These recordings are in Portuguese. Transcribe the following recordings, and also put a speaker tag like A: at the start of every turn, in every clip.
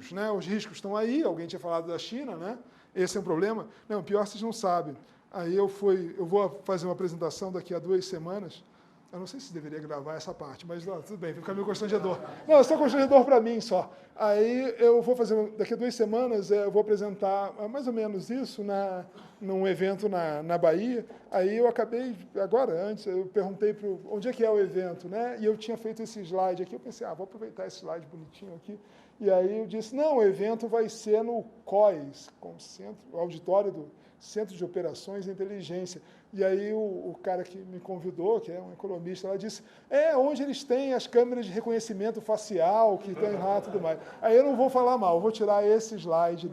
A: riscos, né? Os riscos estão aí, alguém tinha falado da China, né? Esse é um problema. Não, pior vocês não sabem. Aí eu vou fazer uma apresentação daqui a 2 semanas. Eu não sei se deveria gravar essa parte, mas não, tudo bem, fica meio constrangedor. Não, é só constrangedor para mim só. Aí eu vou fazer, daqui a 2 semanas, eu vou apresentar mais ou menos isso num evento na Bahia. Aí eu acabei, agora, antes, eu perguntei onde é que é o evento, né? E eu tinha feito esse slide aqui, eu pensei, vou aproveitar esse slide bonitinho aqui. E aí eu disse, não, o evento vai ser no COIS, o auditório do Centro de Operações e Inteligência. E aí o cara que me convidou, que é um economista, ela disse, onde eles têm as câmeras de reconhecimento facial, que tem lá e tudo mais. Aí eu não vou falar mal, eu vou tirar esse slide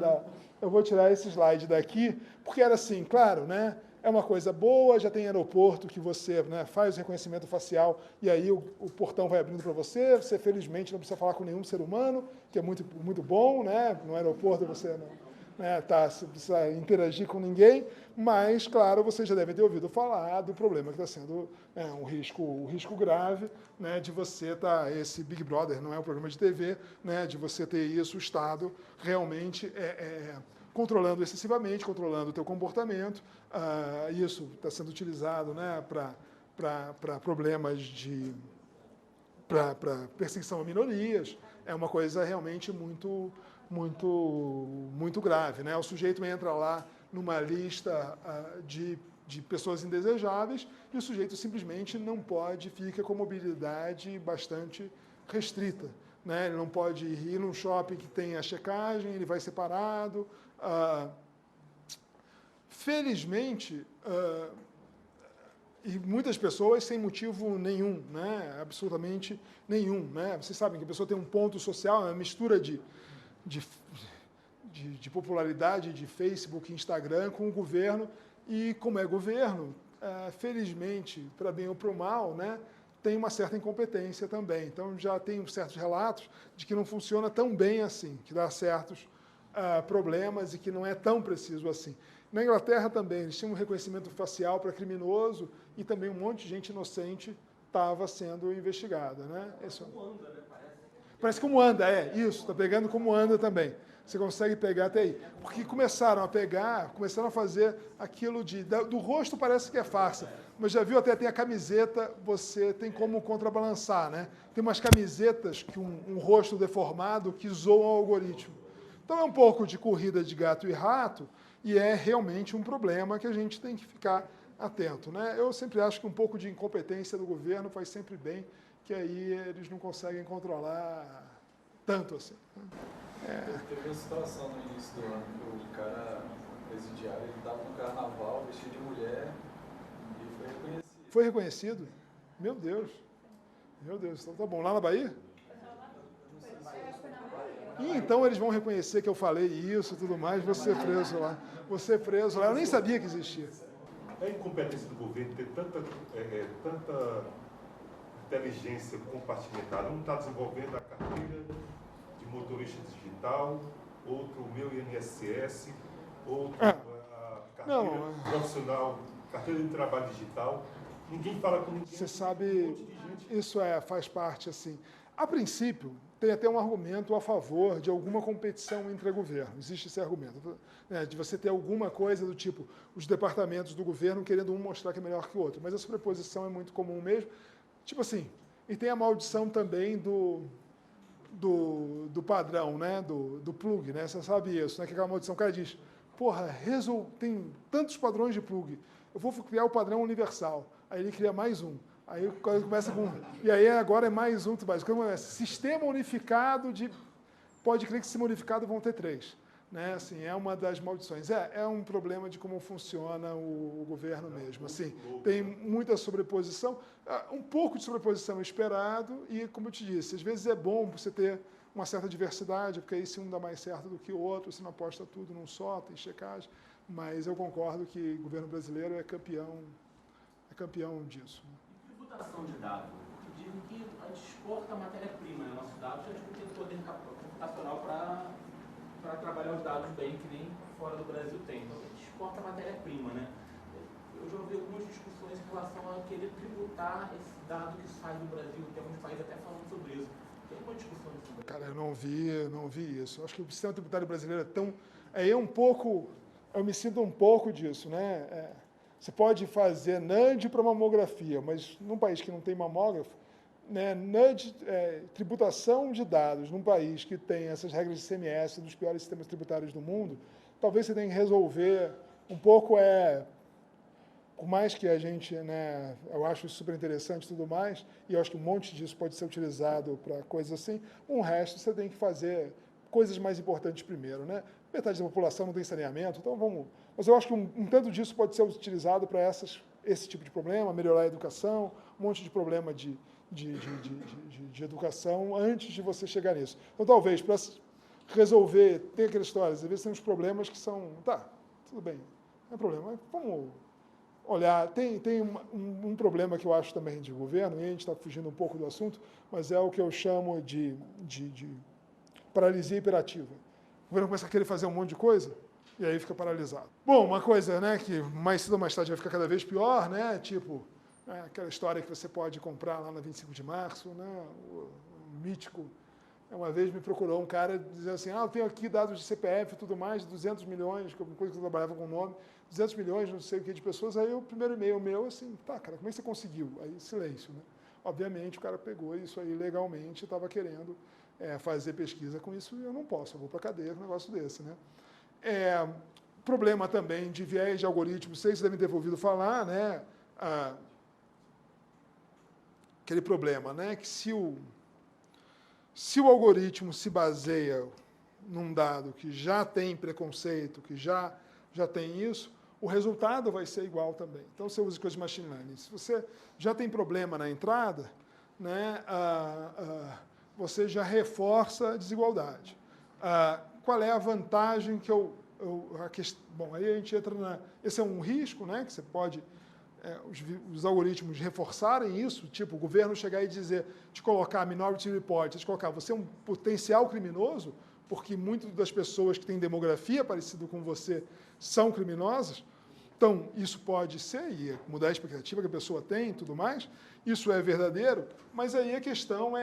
A: daqui, porque era assim, claro, né? É uma coisa boa, já tem aeroporto que você, né, faz o reconhecimento facial e aí o portão vai abrindo para você, você felizmente não precisa falar com nenhum ser humano, que é muito, muito bom, né? No aeroporto você não precisa interagir com ninguém, mas, claro, você já deve ter ouvido falar do problema que está sendo um risco grave, né, de você esse Big Brother, não é um programa de TV, né, de você ter isso, o Estado realmente controlando excessivamente, controlando o teu comportamento. Isso está sendo utilizado, né, para problemas para perseguição a minorias. É uma coisa realmente muito grave, né? O sujeito entra lá numa lista de pessoas indesejáveis e o sujeito simplesmente não pode, fica com mobilidade bastante restrita, né? Ele não pode ir num shopping que tem a checagem, ele vai separado. Felizmente, e muitas pessoas sem motivo nenhum, né? Absolutamente nenhum, né? Vocês sabem que a pessoa tem um ponto social, uma mistura de popularidade de Facebook e Instagram com o governo, e como é governo, felizmente, para bem ou para o mal, né, tem uma certa incompetência também. Então, já tem certos relatos de que não funciona tão bem assim, que dá certos problemas e que não é tão preciso assim. Na Inglaterra também, eles tinham um reconhecimento facial para criminoso e também um monte de gente inocente estava sendo investigada. Né?
B: Como anda, né?
A: Parece como anda, isso, está pegando como anda também. Você consegue pegar até aí. Porque começaram a fazer aquilo do rosto parece que é farsa, mas já viu até tem a camiseta, você tem como contrabalançar, né? Tem umas camisetas que um rosto deformado que zoam o algoritmo. Então é um pouco de corrida de gato e rato e é realmente um problema que a gente tem que ficar atento, né? Eu sempre acho que um pouco de incompetência do governo faz sempre bem, que aí eles não conseguem controlar tanto assim.
C: Teve uma situação no início do ano que o cara presidiário, ele estava no carnaval vestido de mulher e foi reconhecido.
A: Foi reconhecido? Meu Deus, então tá bom. Lá na Bahia? Então eles vão reconhecer que eu falei isso e tudo mais, vou ser preso lá. Eu nem sabia que existia.
D: É incompetência do governo ter tanta inteligência compartimentada. Um está desenvolvendo a carteira de motorista digital, outro o meu INSS, outro a carteira profissional, carteira de trabalho digital. Ninguém fala com ninguém.
A: Você sabe, isso faz parte assim. A princípio, tem até um argumento a favor de alguma competição entre governo. Existe esse argumento, né, de você ter alguma coisa do tipo, os departamentos do governo querendo um mostrar que é melhor que o outro. Mas a sobreposição é muito comum mesmo. Tipo assim, e tem a maldição também do padrão, né, do plug, né? Você sabe isso, né? Que aquela maldição, o cara diz, porra, tem tantos padrões de plug, eu vou criar o padrão universal. Aí ele cria mais um. Aí começa com... E aí agora é mais um, sistema unificado de... Pode crer que sistema unificado vão ter 3. Né? Assim, é uma das maldições. É um problema de como funciona o governo mesmo. Assim, tem muita sobreposição, um pouco de sobreposição esperado e, como eu te disse, às vezes é bom você ter uma certa diversidade, porque aí se um dá mais certo do que o outro, você não aposta tudo num só, tem checagem, mas eu concordo que o governo brasileiro é campeão disso.
B: Tributação de dados, porque dizem que a gente exporta matéria-prima, né? Nossos dados, a gente não tem poder computacional para trabalhar os dados bem, que nem fora do Brasil tem. Então, a gente exporta matéria-prima, né? Eu já ouvi algumas discussões em relação a querer tributar esse dado que sai do Brasil, tem alguns países até falando sobre isso, que Tem uma discussão sobre isso.
A: Cara, eu não vi isso. Eu acho que o sistema tributário brasileiro é tão... Eu me sinto um pouco disso, né? Você pode fazer NUD para mamografia, mas num país que não tem mamógrafo, né, NUD, tributação de dados num país que tem essas regras de ICMS, dos piores sistemas tributários do mundo, talvez você tenha que resolver um pouco, por mais que a gente, né, eu acho isso super interessante e tudo mais, e eu acho que um monte disso pode ser utilizado para coisas assim, o resto você tem que fazer coisas mais importantes primeiro, né? Metade da população não tem saneamento, então vamos... Mas eu acho que um tanto disso pode ser utilizado para esse tipo de problema, melhorar a educação, um monte de problema de educação antes de você chegar nisso. Então, talvez, para resolver, tem aquelas histórias, às vezes tem uns problemas que são... Tá, tudo bem, não é problema, mas vamos olhar... Tem um problema que eu acho também de governo, e a gente está fugindo um pouco do assunto, mas é o que eu chamo de paralisia hiperativa. O governo começa a querer fazer um monte de coisa, e aí fica paralisado. Bom, uma coisa, né, que mais cedo ou mais tarde vai ficar cada vez pior, né, tipo, aquela história que você pode comprar lá na 25 de março, né, o mítico, uma vez me procurou um cara dizendo assim, eu tenho aqui dados de CPF e tudo mais, 200 milhões, coisa que eu trabalhava com o nome, 200 milhões, não sei o que, de pessoas, aí o primeiro e-mail meu, assim, tá, cara, como é que você conseguiu? Aí, silêncio, né? Obviamente, o cara pegou isso aí legalmente, estava querendo fazer pesquisa com isso, e eu não posso, eu vou para a cadeia com um negócio desse, né? Problema também de viés de algoritmo, vocês devem ter ouvido falar, né? Aquele problema, né? Que se o algoritmo se baseia num dado que já tem preconceito, que já tem isso, o resultado vai ser igual também. Então, você usa coisas de machine learning. Se você já tem problema na entrada, né? Você já reforça a desigualdade. Qual é a vantagem que bom, aí a gente entra esse é um risco, né, que você pode, os algoritmos reforçarem isso, tipo, o governo chegar e dizer, te colocar Minority Report, te colocar, você é um potencial criminoso, porque muitas das pessoas que têm demografia parecida com você são criminosas, então isso pode ser, e mudar a expectativa que a pessoa tem e tudo mais, isso é verdadeiro, mas aí a questão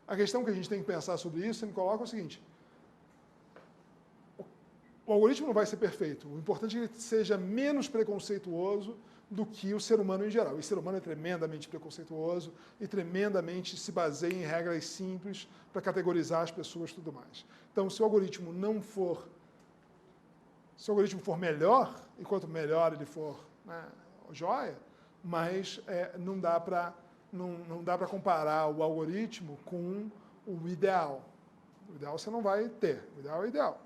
A: a questão que a gente tem que pensar sobre isso, você me coloca o seguinte, o algoritmo não vai ser perfeito, o importante é que ele seja menos preconceituoso do que o ser humano em geral. O ser humano é tremendamente preconceituoso e tremendamente se baseia em regras simples para categorizar as pessoas e tudo mais. Então, se o algoritmo for melhor, e quanto melhor ele for, né, joia, mas não dá para comparar o algoritmo com o ideal. O ideal você não vai ter, o ideal é o ideal.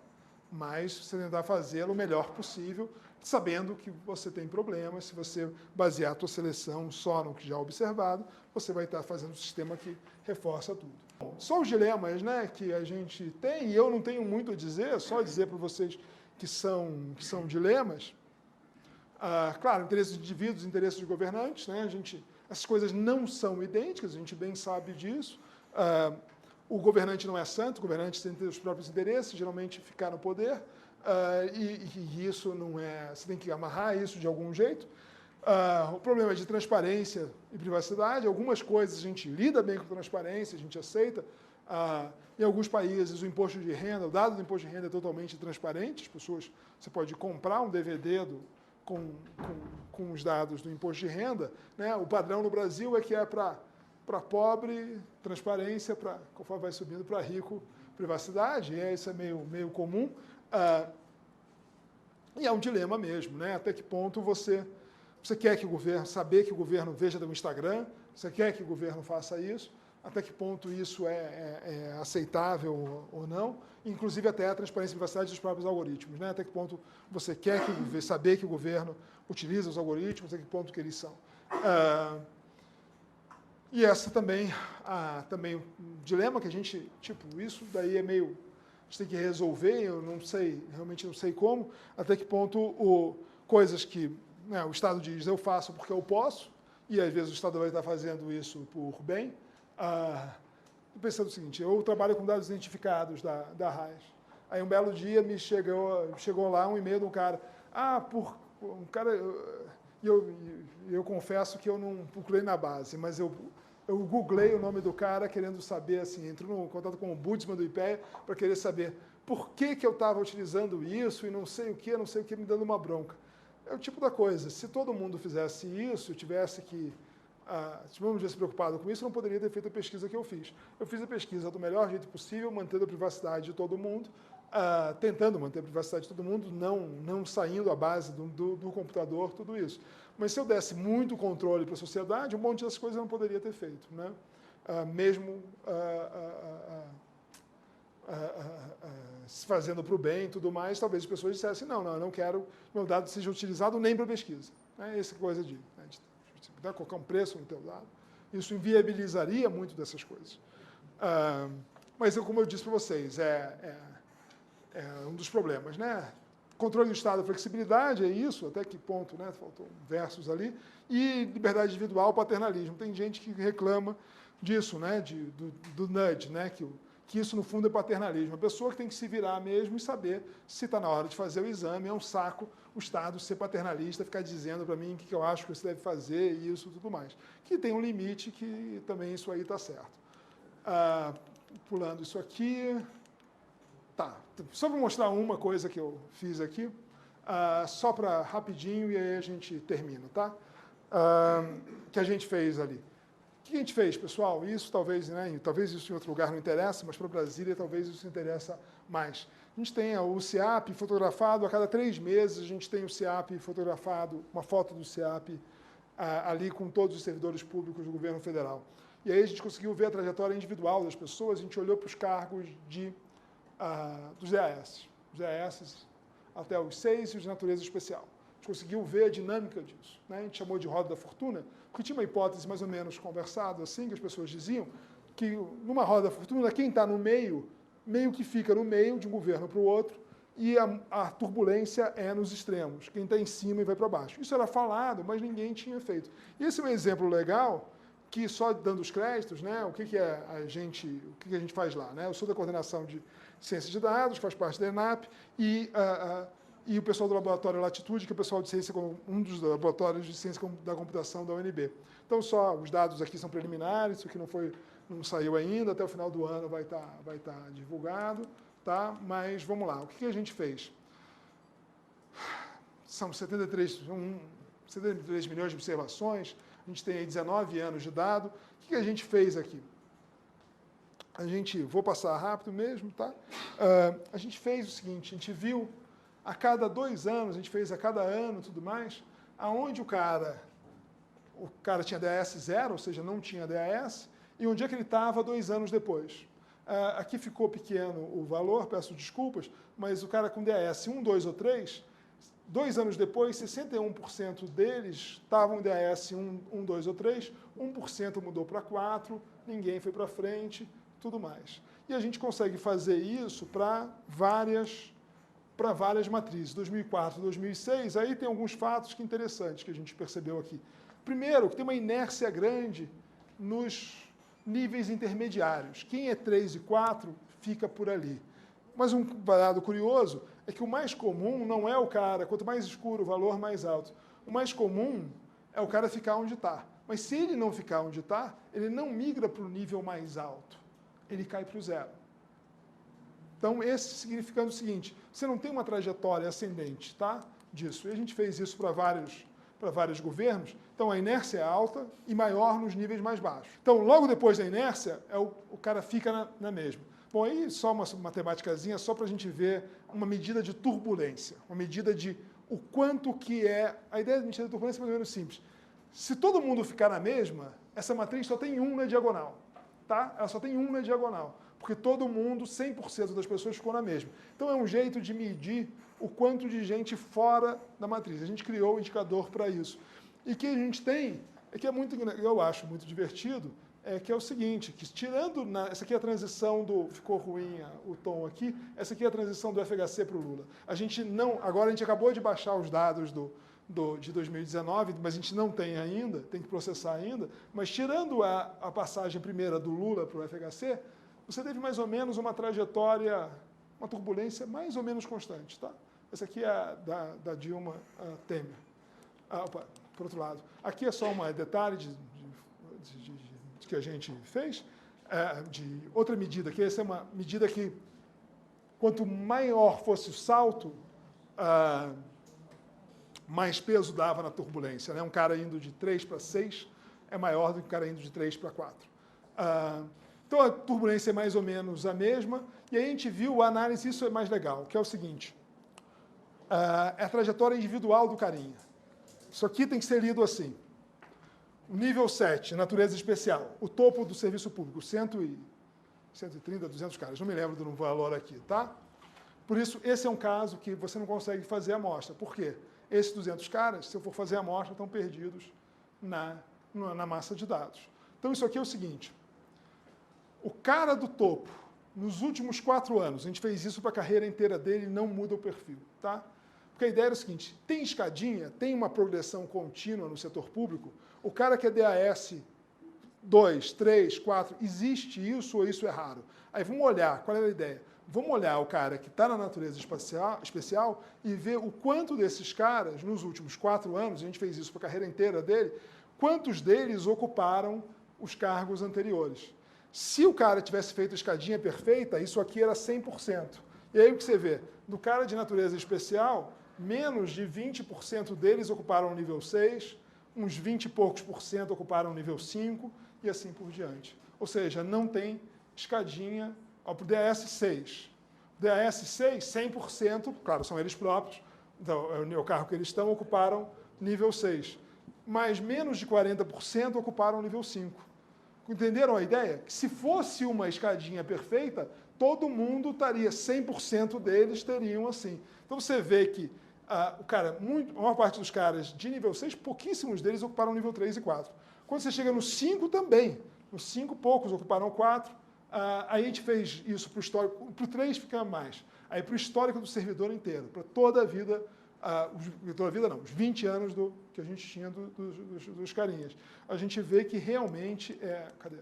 A: Mas você tentar fazê-lo o melhor possível, sabendo que você tem problemas. Se você basear a sua seleção só no que já é observado, você vai estar fazendo um sistema que reforça tudo. Bom, só os dilemas, né, que a gente tem, e eu não tenho muito a dizer, só dizer para vocês que são dilemas. Claro, interesses de indivíduos, interesses de governantes, né, essas coisas não são idênticas, a gente bem sabe disso. O governante não é santo, o governante tem os próprios interesses, geralmente ficar no poder, e isso não é... Você tem que amarrar isso de algum jeito. O problema é de transparência e privacidade. Algumas coisas a gente lida bem com transparência, a gente aceita. Em alguns países, o imposto de renda, o dado do imposto de renda é totalmente transparente. As pessoas, você pode comprar um DVD com os dados do imposto de renda, né? O padrão no Brasil é que é para pobre, transparência, conforme vai subindo, para rico, privacidade, e isso é meio comum. E é um dilema mesmo, né? Até que ponto você quer que o governo, saber que o governo veja do Instagram, você quer que o governo faça isso, até que ponto isso é aceitável ou não, inclusive até a transparência e privacidade dos próprios algoritmos, né? Até que ponto você quer saber que o governo utiliza os algoritmos, até que ponto que eles são. E essa também um dilema que a gente, isso daí é meio, a gente tem que resolver, eu não sei, realmente não sei como, até que ponto coisas que, né, o Estado diz, eu faço porque eu posso, e às vezes o Estado vai estar fazendo isso por bem. Estou pensando o seguinte, eu trabalho com dados identificados da RAIS. Aí um belo dia me chegou lá um e-mail de um cara, eu confesso que eu não procurei na base, mas eu eu googlei o nome do cara querendo saber, assim, entro em contato com o Budsman do IPEA para querer saber por que eu estava utilizando isso e não sei o que, me dando uma bronca. É o tipo da coisa, se todo mundo fizesse isso, tivesse que, se todo mundo tivesse preocupado com isso, eu não poderia ter feito a pesquisa que eu fiz. Eu fiz a pesquisa do melhor jeito possível, mantendo a privacidade de todo mundo, tentando manter a privacidade de todo mundo, não saindo à base do computador, tudo isso. Mas se eu desse muito controle para a sociedade, um monte dessas coisas eu não poderia ter feito, né? Mesmo se fazendo para o bem e tudo mais, talvez as pessoas dissessem, não, eu não quero que meu dado seja utilizado nem para pesquisa. Essa coisa de colocar um preço no teu dado. Isso inviabilizaria muito dessas coisas. Mas, como eu disse para vocês, é um dos problemas, né? Controle do Estado, flexibilidade, é isso, até que ponto, né? Faltou versos ali. E liberdade individual, paternalismo. Tem gente que reclama disso, né? Do nudge, né? Que isso, no fundo, é paternalismo. A pessoa que tem que se virar mesmo e saber se está na hora de fazer o exame. É um saco o Estado ser paternalista, ficar dizendo para mim o que eu acho que você deve fazer e isso e tudo mais. Que tem um limite que também isso aí está certo. Pulando isso aqui... Tá, só para mostrar uma coisa que eu fiz aqui, só para rapidinho e aí a gente termina, tá? Que a gente fez ali. O que a gente fez, pessoal? Isso talvez, né? Talvez isso em outro lugar não interessa, mas para Brasília talvez isso interessa mais. A gente tem o CIAP fotografado, a cada 3 meses a gente tem o CIAP fotografado, uma foto do CIAP ali com todos os servidores públicos do governo federal. E aí a gente conseguiu ver a trajetória individual das pessoas, a gente olhou para os cargos dos DAS. Os DAS até os 6 e os de natureza especial. A gente conseguiu ver a dinâmica disso, né? A gente chamou de roda da fortuna, porque tinha uma hipótese mais ou menos conversada, assim, que as pessoas diziam, que numa roda da fortuna, quem está no meio que fica no meio de um governo para o outro, e a turbulência é nos extremos, quem está em cima e vai para baixo. Isso era falado, mas ninguém tinha feito. E esse é um exemplo legal, que só dando os créditos, né, o que a gente faz lá, né? Eu sou da coordenação de ciência de dados, faz parte da ENAP, e o pessoal do laboratório Latitude, que é o pessoal de ciência, um dos laboratórios de ciência da computação da UNB. Então, só os dados aqui são preliminares, isso aqui não saiu ainda, até o final do ano vai estar divulgado, tá? Mas vamos lá, o que a gente fez? São 73 milhões de observações, a gente tem aí 19 anos de dado. O que a gente fez aqui? Vou passar rápido mesmo, tá? A gente fez o seguinte, a gente viu a cada 2 anos, a gente fez a cada ano e tudo mais, aonde o cara tinha DAS 0, ou seja, não tinha DAS, e onde é que ele estava 2 anos depois. Aqui ficou pequeno o valor, peço desculpas, mas o cara com DAS 1, 2 ou 3, 2 anos depois, 61% deles estavam em DAS 1, 2 ou 3, 1% mudou para 4, ninguém foi para frente, tudo mais. E a gente consegue fazer isso para várias matrizes, 2004, 2006, aí tem alguns fatos que interessantes que a gente percebeu aqui. Primeiro, que tem uma inércia grande nos níveis intermediários. Quem é 3 e 4 fica por ali. Mas um dado curioso é que o mais comum não é o cara, quanto mais escuro o valor, mais alto. O mais comum é o cara ficar onde está. Mas se ele não ficar onde está, ele não migra para o nível mais alto. Ele cai para o 0. Então, esse significando o seguinte, você não tem uma trajetória ascendente, tá? Disso. E a gente fez isso para vários governos. Então, a inércia é alta e maior nos níveis mais baixos. Então, logo depois da inércia, o cara fica na mesma. Bom, aí só uma matemáticazinha, só para a gente ver uma medida de turbulência, uma medida de o quanto que é... A ideia de medida de turbulência é mais ou menos simples. Se todo mundo ficar na mesma, essa matriz só tem 1 na diagonal. Tá? Ela só tem 1 na diagonal, porque todo mundo, 100% das pessoas ficou na mesma. Então, é um jeito de medir o quanto de gente fora da matriz. A gente criou o indicador para isso. E que a gente tem, que é muito, eu acho muito divertido, que é o seguinte, que tirando, essa aqui é a transição ficou ruim o tom aqui, essa aqui é a transição do FHC para o Lula. Agora a gente acabou de baixar os dados de 2019, mas a gente não tem ainda, tem que processar ainda, mas tirando a passagem primeira do Lula para o FHC, você teve mais ou menos uma trajetória, uma turbulência mais ou menos constante. Tá? Essa aqui é da Dilma Temer. Por outro lado, aqui é só um detalhe de que a gente fez, de outra medida, que essa é uma medida que, quanto maior fosse o salto, mais peso dava na turbulência. Né? Um cara indo de 3 para 6 é maior do que um cara indo de 3 para 4. Então, a turbulência é mais ou menos a mesma, e aí a gente viu a análise, isso é mais legal, que é o seguinte, é a trajetória individual do carinha. Isso aqui tem que ser lido assim. O nível 7, natureza especial, o topo do serviço público, 130, 200 caras, não me lembro do valor aqui, tá? Por isso, esse é um caso que você não consegue fazer a amostra. Por quê? Esses 200 caras, se eu for fazer a amostra, estão perdidos na massa de dados. Então, isso aqui é o seguinte. O cara do topo, nos últimos 4 anos, a gente fez isso para a carreira inteira dele e não muda o perfil, tá? Porque a ideia era o seguinte, tem escadinha, tem uma progressão contínua no setor público, o cara que é DAS 2, 3, 4, existe isso ou isso é raro? Aí vamos olhar, qual era a ideia? Vamos olhar o cara que está na natureza especial e ver o quanto desses caras, nos últimos 4 anos, a gente fez isso para a carreira inteira dele, quantos deles ocuparam os cargos anteriores. Se o cara tivesse feito a escadinha perfeita, isso aqui era 100%. E aí o que você vê? No cara de natureza especial, menos de 20% deles ocuparam o nível 6, uns 20 e poucos por cento ocuparam o nível 5 e assim por diante. Ou seja, não tem escadinha para o DAS 6. O DAS 6, 100%, claro, são eles próprios, então, é o carro que eles estão, ocuparam nível 6. Mas menos de 40% ocuparam o nível 5. Entenderam a ideia? Que se fosse uma escadinha perfeita, todo mundo estaria, 100% deles teriam assim. Então você vê que a maior parte dos caras de nível 6, pouquíssimos deles ocuparam nível 3 e 4. Quando você chega no 5 também, no 5 poucos ocuparam 4, aí a gente fez isso para o histórico, para o 3 fica mais, aí para o histórico do servidor inteiro, para toda a vida, os 20 anos que a gente tinha dos carinhas. A gente vê que realmente cadê?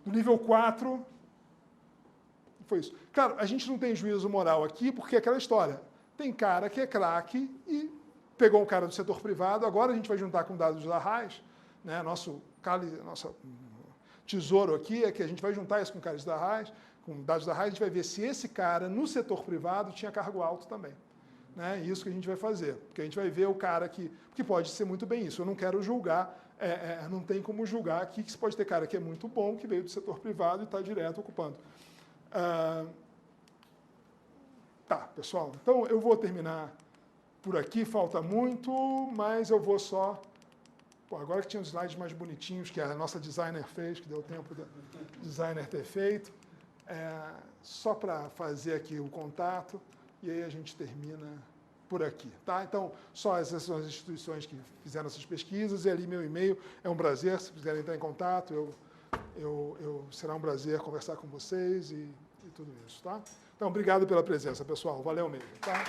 A: No nível 4, foi isso. Claro, a gente não tem juízo moral aqui, porque é aquela história. Tem cara que é craque e pegou um cara do setor privado, agora a gente vai juntar com dados da RAIS, né? Nosso tesouro aqui é que a gente vai juntar isso com caras da RAIS, com dados da RAIS, a gente vai ver se esse cara no setor privado tinha cargo alto também. Né? Isso que a gente vai fazer, porque a gente vai ver o cara que pode ser muito bem isso. Eu não quero julgar, não tem como julgar aqui que você pode ter cara que é muito bom, que veio do setor privado e está direto ocupando. Tá, pessoal, então eu vou terminar por aqui, falta muito, mas eu vou só... Pô, agora que tinha os slides mais bonitinhos que a nossa designer fez, que deu tempo do designer ter feito, só para fazer aqui o contato, e aí a gente termina por aqui, tá? Então, só essas são as instituições que fizeram essas pesquisas, e ali meu e-mail, é um prazer, se quiserem entrar em contato, será um prazer conversar com vocês e tudo isso, tá? Então, obrigado pela presença, pessoal, valeu mesmo, tá?